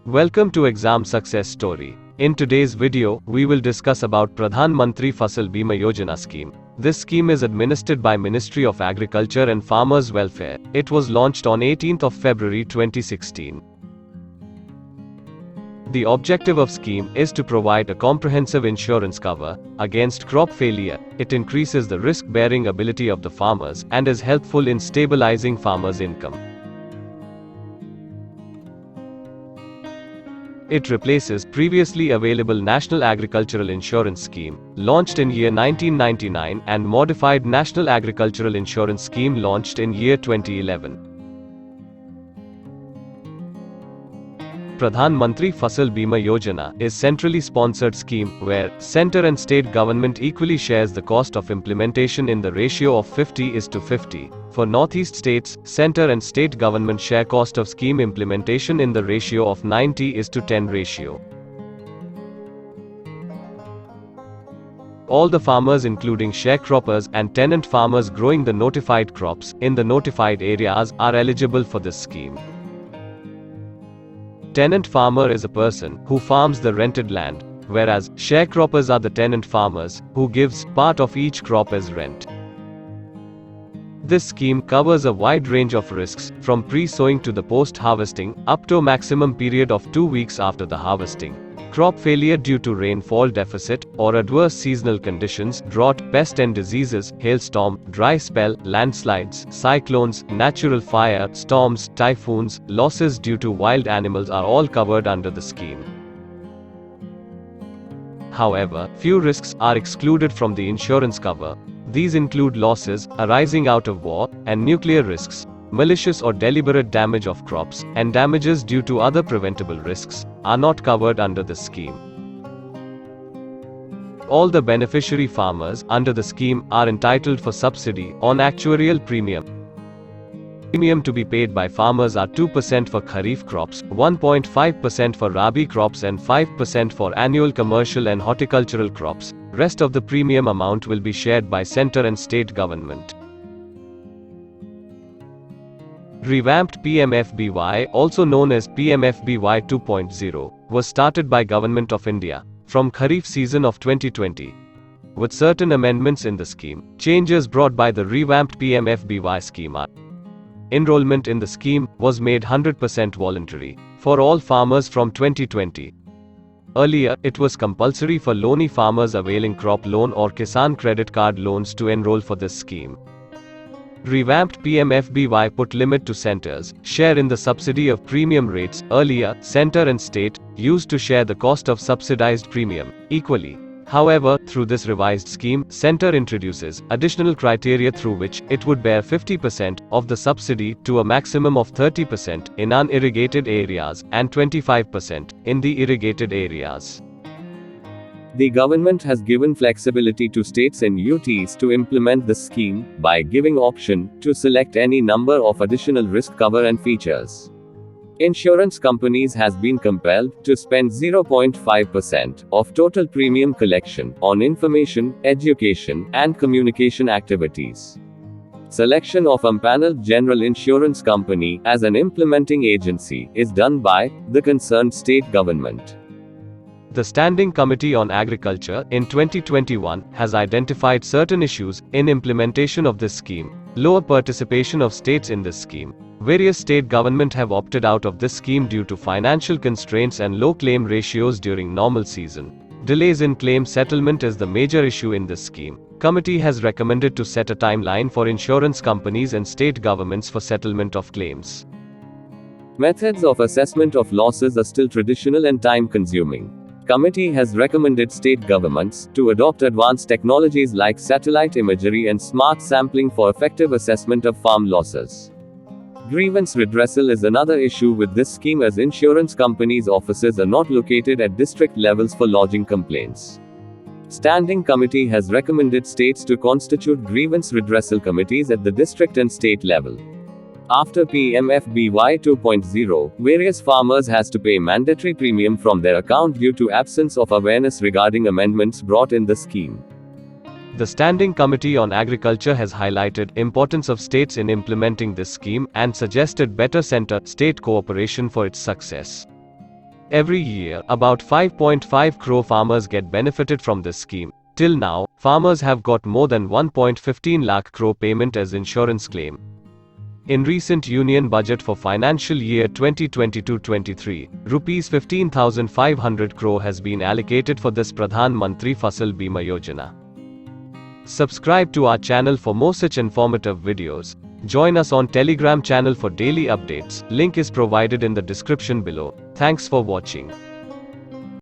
Welcome to Exam Success Story. In today's video, we will discuss about Pradhan Mantri Fasal Bima Yojana scheme. This scheme is administered by Ministry of Agriculture and Farmers Welfare. It was launched on 18th of February 2016. The objective of scheme is to provide a comprehensive insurance cover against crop failure. It increases the risk-bearing ability of the farmers and is helpful in stabilizing farmers' income. It replaces previously available National Agricultural Insurance Scheme, launched in year 1999, and modified National Agricultural Insurance Scheme launched in year 2011. Pradhan Mantri Fasal Bima Yojana is centrally sponsored scheme where center and state government equally shares the cost of implementation in the ratio of 50:50. For northeast states, center and state government share cost of scheme implementation in the ratio of 90:10 ratio. All the farmers including sharecroppers and tenant farmers growing the notified crops in the notified areas are eligible for this scheme. Tenant farmer is a person who farms the rented land, whereas sharecroppers are the tenant farmers who gives part of each crop as rent. This scheme covers a wide range of risks, from pre-sowing to the post-harvesting, up to a maximum period of 2 weeks after the harvesting. Crop failure due to rainfall deficit or adverse seasonal conditions, drought, pest and diseases, hailstorm, dry spell, landslides, cyclones, natural fire, storms, typhoons, losses due to wild animals are all covered under the scheme. However, few risks are excluded from the insurance cover. These include losses arising out of war and nuclear risks, malicious or deliberate damage of crops, and damages due to other preventable risks are not covered under the scheme. All the beneficiary farmers under the scheme are entitled for subsidy on actuarial premium. Premium to be paid by farmers are 2% for Kharif crops, 1.5% for Rabi crops and 5% for annual commercial and horticultural crops. Rest of the premium amount will be shared by center and state government. Revamped PM-FBY, also known as PM-FBY 2.0, was started by Government of India from Kharif season of 2020. With certain amendments in the scheme, changes brought by the revamped PM-FBY scheme are: enrollment in the scheme was made 100% voluntary for all farmers from 2020. Earlier, it was compulsory for loanee farmers availing crop loan or Kisan credit card loans to enroll for this scheme. Revamped PM-FBY put limit to centers' share in the subsidy of premium rates. Earlier, center and state used to share the cost of subsidized premium equally. However, through this revised scheme, center introduces additional criteria through which it would bear 50% of the subsidy to a maximum of 30% in unirrigated areas and 25% in the irrigated areas. The government has given flexibility to states and UTs to implement the scheme by giving option to select any number of additional risk cover and features. Insurance companies has been compelled to spend 0.5% of total premium collection on information, education, and communication activities. Selection of empaneled general insurance company as an implementing agency is done by the concerned state government. The Standing Committee on Agriculture in 2021 has identified certain issues in implementation of this scheme. Lower participation of states in this scheme. Various state governments have opted out of this scheme due to financial constraints and low claim ratios during normal season. Delays in claim settlement is the major issue in this scheme. Committee has recommended to set a timeline for insurance companies and state governments for settlement of claims. Methods of assessment of losses are still traditional and time-consuming. Committee has recommended state governments to adopt advanced technologies like satellite imagery and smart sampling for effective assessment of farm losses. Grievance redressal is another issue with this scheme, as insurance companies' offices are not located at district levels for lodging complaints. Standing Committee has recommended states to constitute grievance redressal committees at the district and state level. After PM-FBY 2.0, various farmers has to pay mandatory premium from their account due to absence of awareness regarding amendments brought in the scheme. The Standing Committee on Agriculture has highlighted importance of states in implementing this scheme and suggested better center-state cooperation for its success. Every year, about 5.5 crore farmers get benefited from this scheme. Till now, farmers have got more than 1.15 lakh crore payment as insurance claim. In recent Union Budget for financial year 2022-23, rupees 15,500 crore has been allocated for this Pradhan Mantri Fasal Bima Yojana. Subscribe to our channel for more such informative videos. Join us on Telegram channel for daily updates. Link is provided in the description below. Thanks for watching.